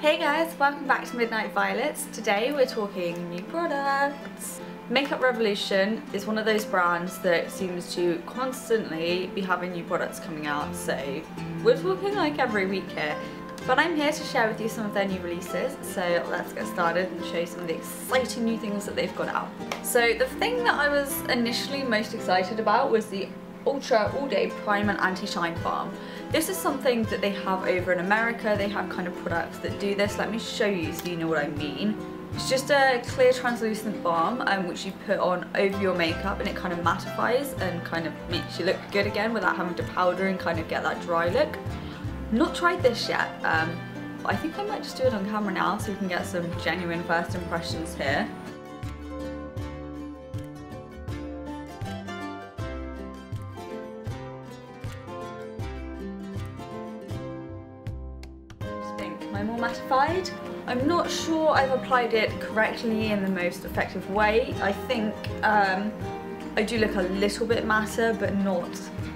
Hey guys, welcome back to Midnight Violets. Today we're talking new products. Makeup Revolution is one of those brands that seems to constantly be having new products coming out, so we're talking like every week here. But I'm here to share with you some of their new releases, so let's get started and show you some of the exciting new things that they've got out. So the thing that I was initially most excited about was the Ultra All Day Prime and Anti-Shine Balm. This is something that they have over in America. They have kind of products that do this. Let me show you so you know what I mean. It's just a clear translucent balm which you put on over your makeup, and it kind of mattifies and kind of makes you look good again without having to powder and kind of get that dry look. Not tried this yet, but I think I might just do it on camera now so we can get some genuine first impressions here. Am I more mattified? I'm not sure I've applied it correctly in the most effective way. I think I do look a little bit matter, but not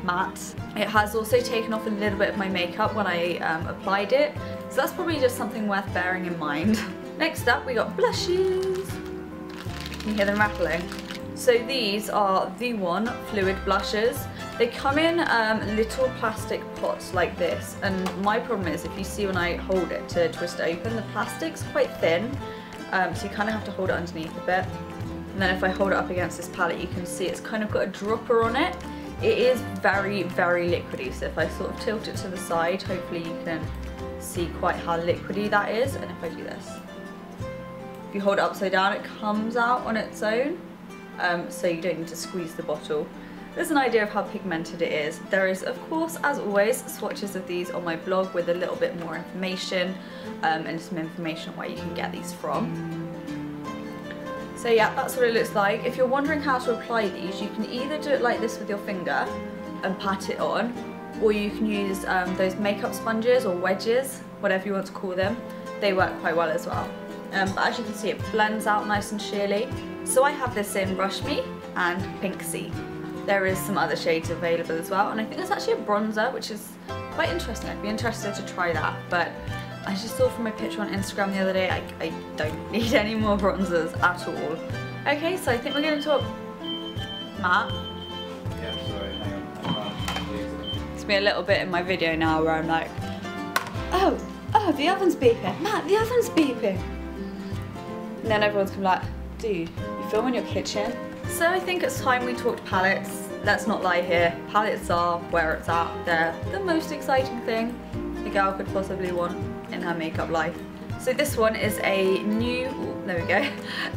matte. It has also taken off a little bit of my makeup when I applied it, so that's probably just something worth bearing in mind. Next up we got blushes. Can you hear them rattling? So these are the One Fluid Blushes. They come in little plastic pots like this, and my problem is if you see when I hold it to twist it open, the plastic's quite thin, so you kind of have to hold it underneath a bit. And then if I hold it up against this palette, you can see it's kind of got a dropper on it. It is very, very liquidy, so if I sort of tilt it to the side, hopefully you can see quite how liquidy that is. And if I do this, if you hold it upside down, it comes out on its own, so you don't need to squeeze the bottle. There's an idea of how pigmented it is. There is, of course, as always, swatches of these on my blog with a little bit more information and some information on where you can get these from. So yeah, that's what it looks like. If you're wondering how to apply these, you can either do it like this with your finger and pat it on, or you can use those makeup sponges or wedges, whatever you want to call them. They work quite well as well. But as you can see, it blends out nice and sheerly. So I have this in Rush Me and Pink Sea. There is some other shades available as well, and I think there's actually a bronzer, which is quite interesting. I'd be interested to try that, but I just saw from my picture on Instagram the other day, I don't need any more bronzers at all. Okay, so I think we're going to talk matte. Yeah, sorry, hang on. It's me a little bit in my video now where I'm like, oh, the oven's beeping. Matt, the oven's beeping. And then everyone's kind of like, dude, you film in your kitchen? So I think it's time we talked palettes. Let's not lie here. Palettes are where it's at. They're the most exciting thing a girl could possibly want in her makeup life. So this one is a new, there we go,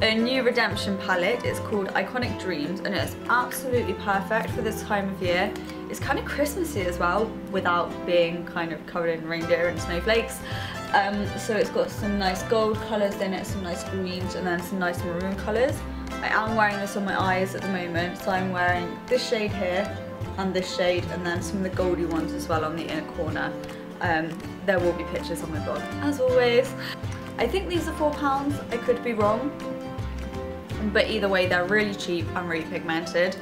a new redemption palette. It's called Iconic Dreams, and it's absolutely perfect for this time of year. It's kind of Christmassy as well, without being kind of covered in reindeer and snowflakes. So it's got some nice gold colours in it, some nice greens, and then some nice maroon colours. I am wearing this on my eyes at the moment, so I'm wearing this shade here and this shade, and then some of the goldy ones as well on the inner corner. There will be pictures on my blog, as always. I think these are £4, I could be wrong, but either way they're really cheap and really pigmented,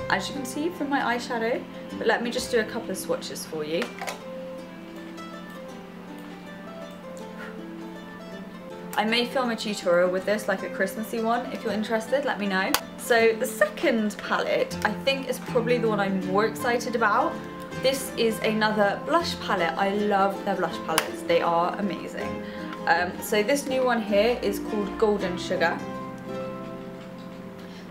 as you can see from my eyeshadow. But let me just do a couple of swatches for you. I may film a tutorial with this, like a Christmassy one. If you're interested, let me know. So the second palette, I think, is probably the one I'm more excited about. This is another blush palette. I love their blush palettes. They are amazing. So this new one here is called Golden Sugar.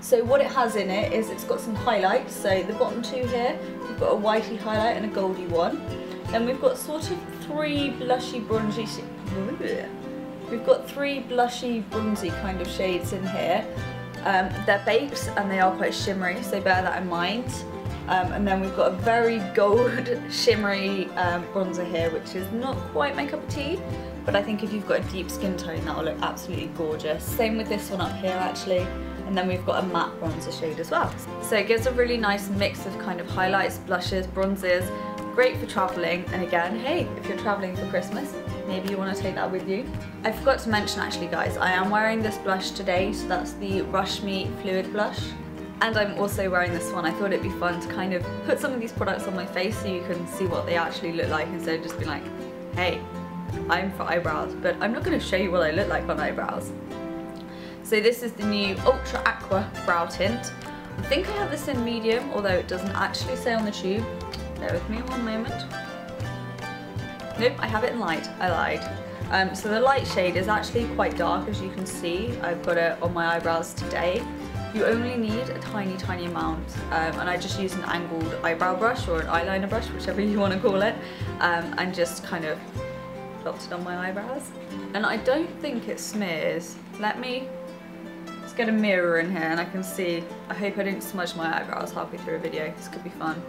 So what it has in it is it's got some highlights. So the bottom two here, we've got a whitey highlight and a goldy one. Then we've got sort of three blushy bronzy, we've got three blushy bronzy kind of shades in here. They're baked and they are quite shimmery, so bear that in mind. And then we've got a very gold shimmery bronzer here, which is not quite my cup of tea, but I think if you've got a deep skin tone, that will look absolutely gorgeous. Same with this one up here actually. And then we've got a matte bronzer shade as well. So it gives a really nice mix of kind of highlights, blushes, bronzers. Great for travelling, and again, hey, if you're travelling for Christmas, maybe you want to take that with you. I forgot to mention actually guys, I am wearing this blush today, so that's the Rush Me Fluid Blush. And I'm also wearing this one. I thought it'd be fun to kind of put some of these products on my face so you can see what they actually look like instead of just being like, hey, I'm for eyebrows, but I'm not going to show you what I look like on eyebrows. So this is the new Ultra Aqua brow tint. I think I have this in medium, although it doesn't actually say on the tube. Bear with me one moment. Nope, I have it in light. I lied. So the light shade is actually quite dark, as you can see. I've got it on my eyebrows today. You only need a tiny, tiny amount, and I just use an angled eyebrow brush or an eyeliner brush, whichever you want to call it, and just kind of plot it on my eyebrows. And I don't think it smears. Let's get a mirror in here and I can see. I hope I didn't smudge my eyebrows halfway through a video. This could be fun.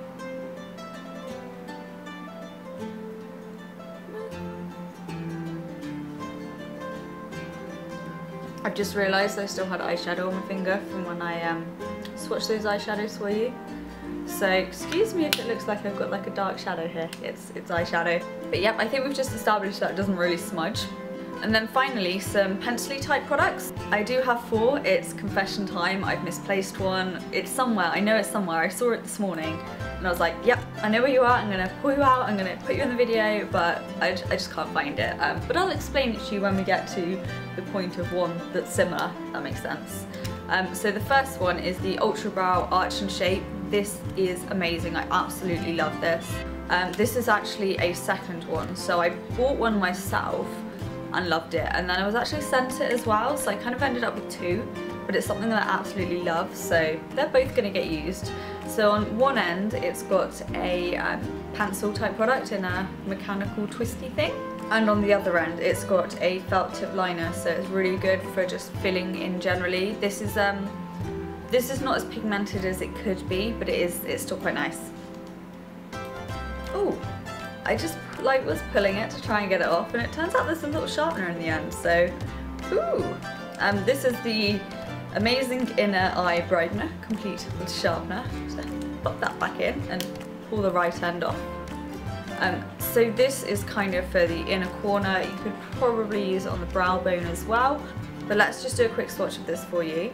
I've just realised I still had eyeshadow on my finger from when I swatched those eyeshadows for you. So excuse me if it looks like I've got like a dark shadow here. It's eyeshadow. But yep, I think we've just established that it doesn't really smudge. And then finally, some pencil-y type products. I do have 4. It's confession time. I've misplaced one. It's somewhere. I know it's somewhere. I saw it this morning and I was like, yep, I know where you are. I'm going to pull you out. I'm going to put you in the video, but I just can't find it. But I'll explain it to you when we get to the point of one that's similar, if that makes sense. So the first one is the Ultra Brow Arch and Shape. This is amazing. I absolutely love this. This is actually a second one. So I bought one myself and loved it, and then I was actually sent it as well, so I kind of ended up with 2, but it's something that I absolutely love, so they're both going to get used. So on one end it's got a pencil type product in a mechanical twisty thing, and on the other end it's got a felt tip liner, so it's really good for just filling in generally. This is not as pigmented as it could be, but it's still quite nice. Ooh, I just was pulling it to try and get it off, and it turns out there's a little sharpener in the end, so ooh. This is the amazing inner eye brightener, complete with sharpener. So pop that back in and pull the right end off. So this is kind of for the inner corner. You could probably use it on the brow bone as well, but let's just do a quick swatch of this for you.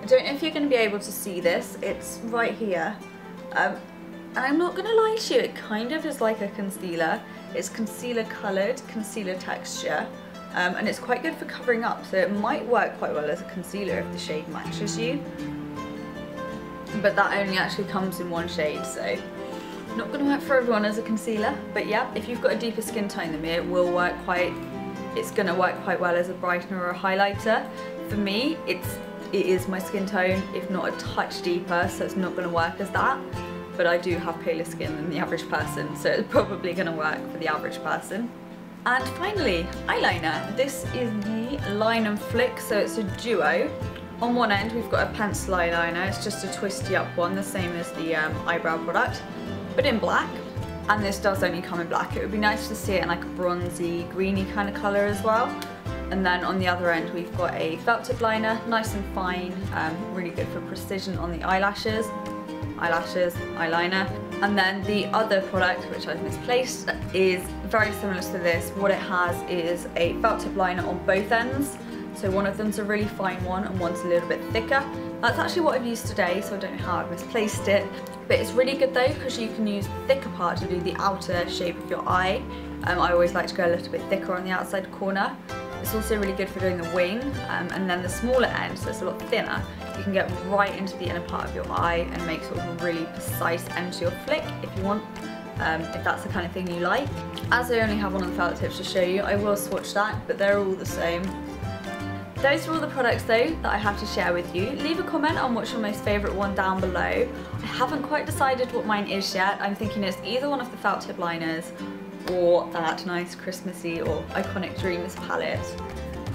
I don't know if you're going to be able to see this. It's right here. And I'm not going to lie to you, it kind of is like a concealer. It's concealer coloured, concealer texture, and it's quite good for covering up, so it might work quite well as a concealer if the shade matches you. But that only actually comes in one shade, so not going to work for everyone as a concealer. But yeah, if you've got a deeper skin tone than me, it's going to work quite well as a brightener or a highlighter. For me, it is my skin tone, if not a touch deeper, so it's not going to work as that. But I do have paler skin than the average person, so it's probably going to work for the average person. And finally, eyeliner. This is the Line and Flick, so it's a duo. On one end we've got a pencil eyeliner, it's just a twisty up one, the same as the eyebrow product, but in black. And this does only come in black. It would be nice to see it in like a bronzy, greeny kind of colour as well. And then on the other end we've got a felt tip liner, nice and fine, really good for precision on the eyelashes, eyeliner. And then the other product, which I've misplaced, is very similar to this. What it has is a felt tip liner on both ends. So one of them's a really fine one and one's a little bit thicker. That's actually what I've used today, so I don't know how I've misplaced it. But it's really good though, because you can use the thicker part to do the outer shape of your eye. I always like to go a little bit thicker on the outside corner. It's also really good for doing the wing, and then the smaller end, so it's a lot thinner, you can get right into the inner part of your eye and make sort of a really precise end to your flick if you want, if that's the kind of thing you like. As I only have one of the felt tips to show you, I will swatch that, but they're all the same. Those are all the products though that I have to share with you. Leave a comment on what's your most favourite one down below. I haven't quite decided what mine is yet. I'm thinking it's either one of the felt tip liners or that nice Christmassy or Iconic Dreams palette.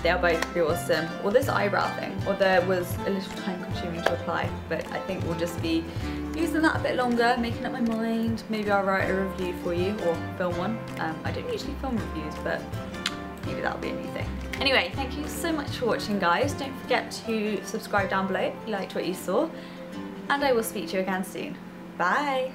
They are both pretty awesome. Or this eyebrow thing, or there was a little time consuming to apply, but I think we'll just be using that a bit longer, making up my mind. Maybe I'll write a review for you or film one. I don't usually film reviews, but maybe that'll be a new thing. Anyway, thank you so much for watching guys. Don't forget to subscribe down below if you liked what you saw, and I will speak to you again soon. Bye!